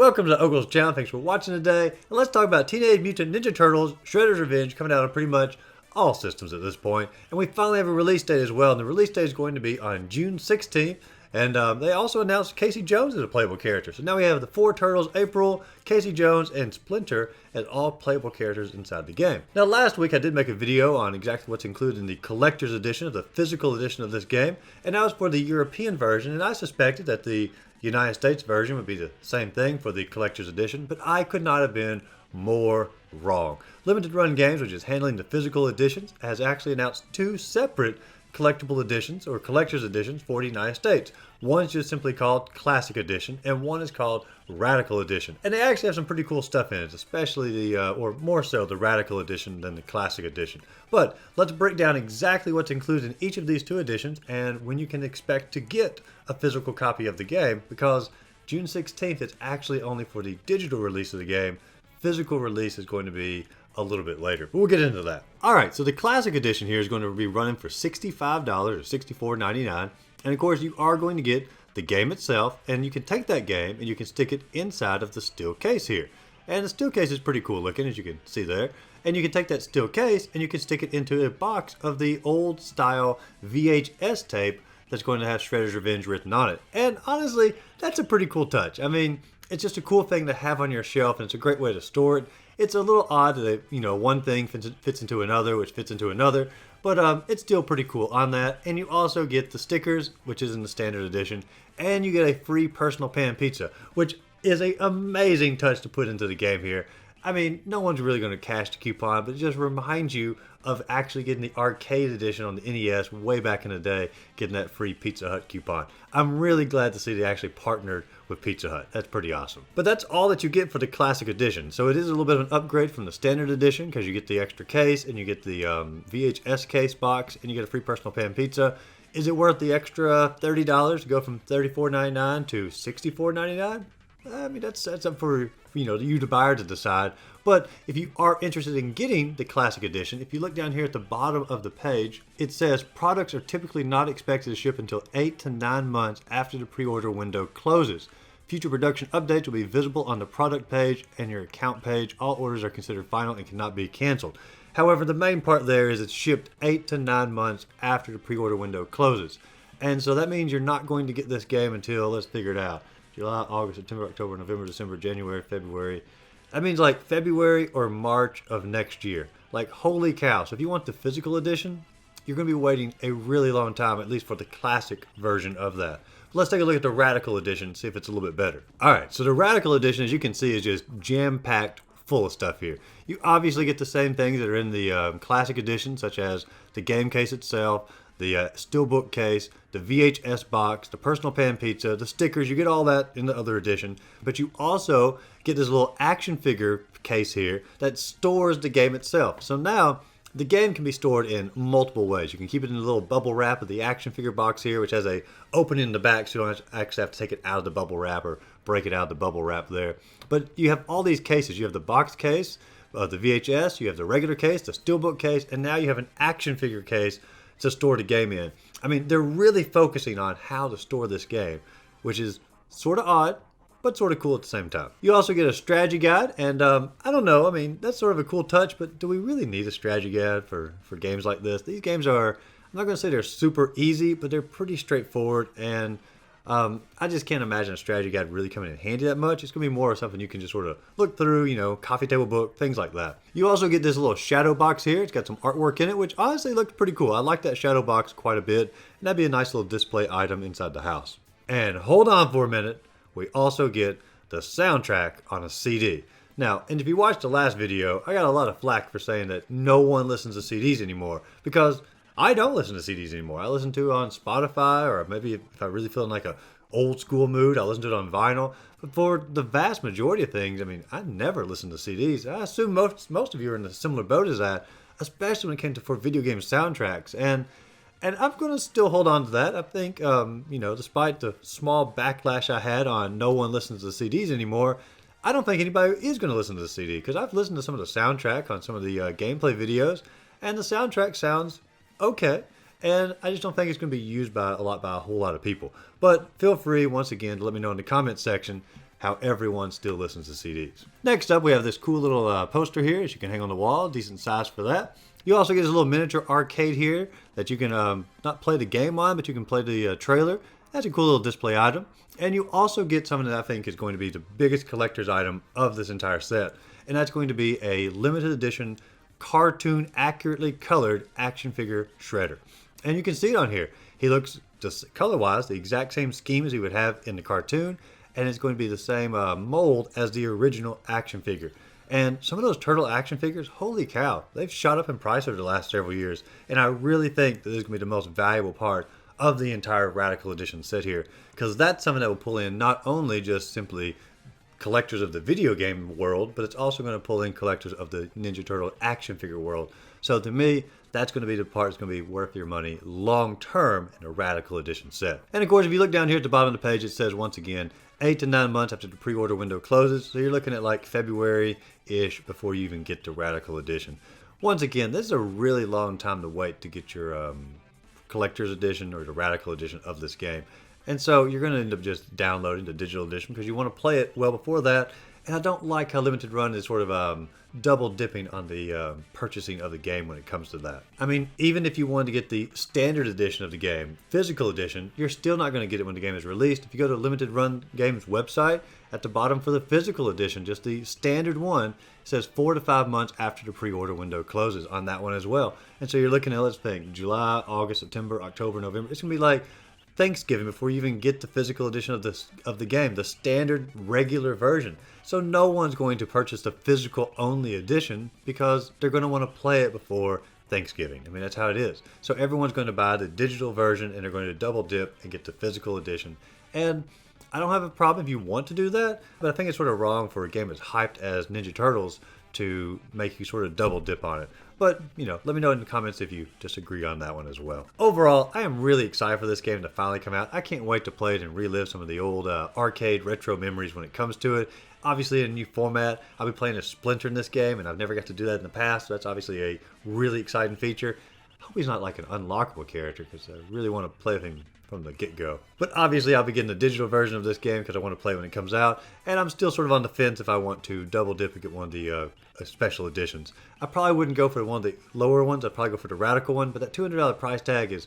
Welcome to Ogle's channel. Thanks for watching today. And let's talk about Teenage Mutant Ninja Turtles Shredder's Revenge, coming out on pretty much all systems at this point. And we finally have a release date as well. And the release date is going to be on June 16th. And they also announced Casey Jones as a playable character. So now we have the four Turtles, April, Casey Jones, and Splinter as all playable characters inside the game. Now last week I did make a video on exactly what's included in the collector's edition, of the physical edition of this game. And that was for the European version. And I suspected that the United States version would be the same thing for the collector's edition. But I could not have been more wrong. Limited Run Games, which is handling the physical editions, has actually announced two separate collectible editions or collector's editions for the United States. One is just simply called Classic Edition, and one is called Radical Edition. And they actually have some pretty cool stuff in it, especially or more so, the Radical Edition than the Classic Edition. But let's break down exactly what's included in each of these two editions and when you can expect to get a physical copy of the game, because June 16th is actually only for the digital release of the game. Physical release is going to be a little bit later, but we'll get into that. Alright, so the Classic Edition here is going to be running for $65 or $64.99, and of course you are going to get the game itself, and you can take that game and you can stick it inside of the steel case here. And the steel case is pretty cool looking, as you can see there. And you can take that steel case and you can stick it into a box of the old style VHS tape that's going to have Shredder's Revenge written on it. And honestly, that's a pretty cool touch. I mean, it's just a cool thing to have on your shelf, and it's a great way to store it. It's a little odd that, one thing fits into another, which fits into another, but it's still pretty cool on that. And you also get the stickers, which is in the standard edition, and you get a free personal pan pizza, which is an amazing touch to put into the game here. I mean, no one's really going to cash the coupon, but it just reminds you of actually getting the arcade edition on the NES way back in the day, getting that free Pizza Hut coupon. I'm really glad to see they actually partnered with Pizza Hut. That's pretty awesome. But that's all that you get for the Classic Edition. So it is a little bit of an upgrade from the Standard Edition, because you get the extra case, and you get the VHS case box, and you get a free personal pan pizza. Is it worth the extra $30 to go from $34.99 to $64.99? I mean, that's up for you, the buyer, to decide. But if you are interested in getting the Classic Edition, if you look down here at the bottom of the page, it says products are typically not expected to ship until 8 to 9 months after the pre-order window closes. Future production updates will be visible on the product page and your account page. All orders are considered final and cannot be canceled. However, the main part there is it's shipped 8 to 9 months after the pre-order window closes. And so that means you're not going to get this game until, let's figure it out, July, August, September, October, November, December, January, February. That means like February or March of next year. Like, holy cow. So if you want the physical edition, you're going to be waiting a really long time, at least for the classic version of that. But let's take a look at the Radical Edition and see if it's a little bit better. Alright, so the Radical Edition, as you can see, is just jam-packed full of stuff here. You obviously get the same things that are in the Classic Edition, such as the game case itself, the steelbook case, the VHS box, the personal pan pizza, the stickers. You get all that in the other edition, but you also get this little action figure case here that stores the game itself. So now the game can be stored in multiple ways. You can keep it in a little bubble wrap of the action figure box here, which has a opening in the back, so you don't actually have to take it out of the bubble wrap or break it out of the bubble wrap there. But you have all these cases. You have the box case, the VHS, you have the regular case, the steelbook case, and now you have an action figure case to store the game in. I mean, they're really focusing on how to store this game, which is sort of odd, but sort of cool at the same time. You also get a strategy guide, and I don't know, I mean, that's sort of a cool touch, but do we really need a strategy guide for games like this? These games are, I'm not going to say they're super easy, but they're pretty straightforward, and I just can't imagine a strategy guide really coming in handy that much. It's going to be more something you can just sort of look through, coffee table book, things like that. You also get this little shadow box here. It's got some artwork in it, which honestly looks pretty cool. I like that shadow box quite a bit, and that'd be a nice little display item inside the house. And hold on for a minute, we also get the soundtrack on a CD. Now, and if you watched the last video, I got a lot of flack for saying that no one listens to CDs anymore, because I don't listen to CDs anymore. I listen to it on Spotify, or maybe if I really feel in like a old school mood, I'll listen to it on vinyl. But for the vast majority of things, I mean, I never listen to CDs. I assume most of you are in a similar boat as that, especially when it came to for video game soundtracks. And I'm going to still hold on to that. I think, despite the small backlash I had on no one listens to CDs anymore, I don't think anybody is going to listen to the CD, because I've listened to some of the soundtrack on some of the gameplay videos, and the soundtrack sounds okay, and I just don't think it's going to be used by a whole lot of people. But feel free, once again, to let me know in the comments section how everyone still listens to CDs. Next up, we have this cool little poster here that you can hang on the wall, decent size for that. You also get this little miniature arcade here that you can not play the game on, but you can play the trailer. That's a cool little display item. And you also get something that I think is going to be the biggest collector's item of this entire set. And that's going to be a limited edition, cartoon accurately colored action figure Shredder. And you can see it on here. He looks, just color-wise, the exact same scheme as he would have in the cartoon. And it's going to be the same mold as the original action figure. And some of those turtle action figures, holy cow, they've shot up in price over the last several years. And I really think that this is going to be the most valuable part of the entire Radical Edition set here. Because that's something that will pull in not only just simply collectors of the video game world, but it's also going to pull in collectors of the Ninja Turtle action figure world. So to me, that's going to be the part that's going to be worth your money long term in a Radical Edition set. And of course, if you look down here at the bottom of the page, it says once again, 8 to 9 months after the pre-order window closes. So you're looking at like February-ish before you even get to Radical Edition. Once again, this is a really long time to wait to get your collector's edition or the Radical Edition of this game. And so you're going to end up just downloading the digital edition because you want to play it well before that. And I don't like how Limited Run is sort of double dipping on the purchasing of the game when it comes to that. I mean, even if you wanted to get the standard edition of the game, physical edition, you're still not going to get it when the game is released. If you go to Limited Run Games website, at the bottom for the physical edition, just the standard one, it says 4 to 5 months after the pre-order window closes on that one as well. And so you're looking at, let's think, July, August, September, October, November. It's going to be like Thanksgiving before you even get the physical edition of the game, the standard regular version. So no one's going to purchase the physical only edition because they're going to want to play it before Thanksgiving. I mean, that's how it is. So everyone's going to buy the digital version and they're going to double dip and get the physical edition. And I don't have a problem if you want to do that, but I think it's sort of wrong for a game as hyped as Ninja Turtles to make you sort of double dip on it. But, you know, let me know in the comments if you disagree on that one as well. Overall, I am really excited for this game to finally come out. I can't wait to play it and relive some of the old arcade retro memories when it comes to it. Obviously, in a new format, I'll be playing as Splinter in this game, and I've never got to do that in the past, so that's obviously a really exciting feature. I hope he's not like an unlockable character, because I really want to play with him from the get-go. But obviously, I'll be getting the digital version of this game because I want to play when it comes out, and I'm still sort of on the fence if I want to double dip and get one of the special editions. I probably wouldn't go for one of the lower ones. I'd probably go for the Radical one, but that $200 price tag is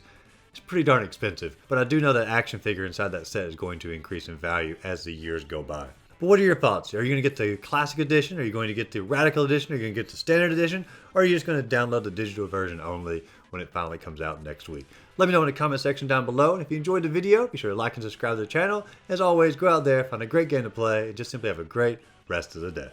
pretty darn expensive. But I do know that action figure inside that set is going to increase in value as the years go by. But what are your thoughts? Are you going to get the Classic Edition? Are you going to get the Radical Edition? Are you going to get the Standard Edition? Or are you just going to download the digital version only when it finally comes out next week? Let me know in the comment section down below. And if you enjoyed the video, be sure to like and subscribe to the channel. As always, go out there, find a great game to play, and just simply have a great rest of the day.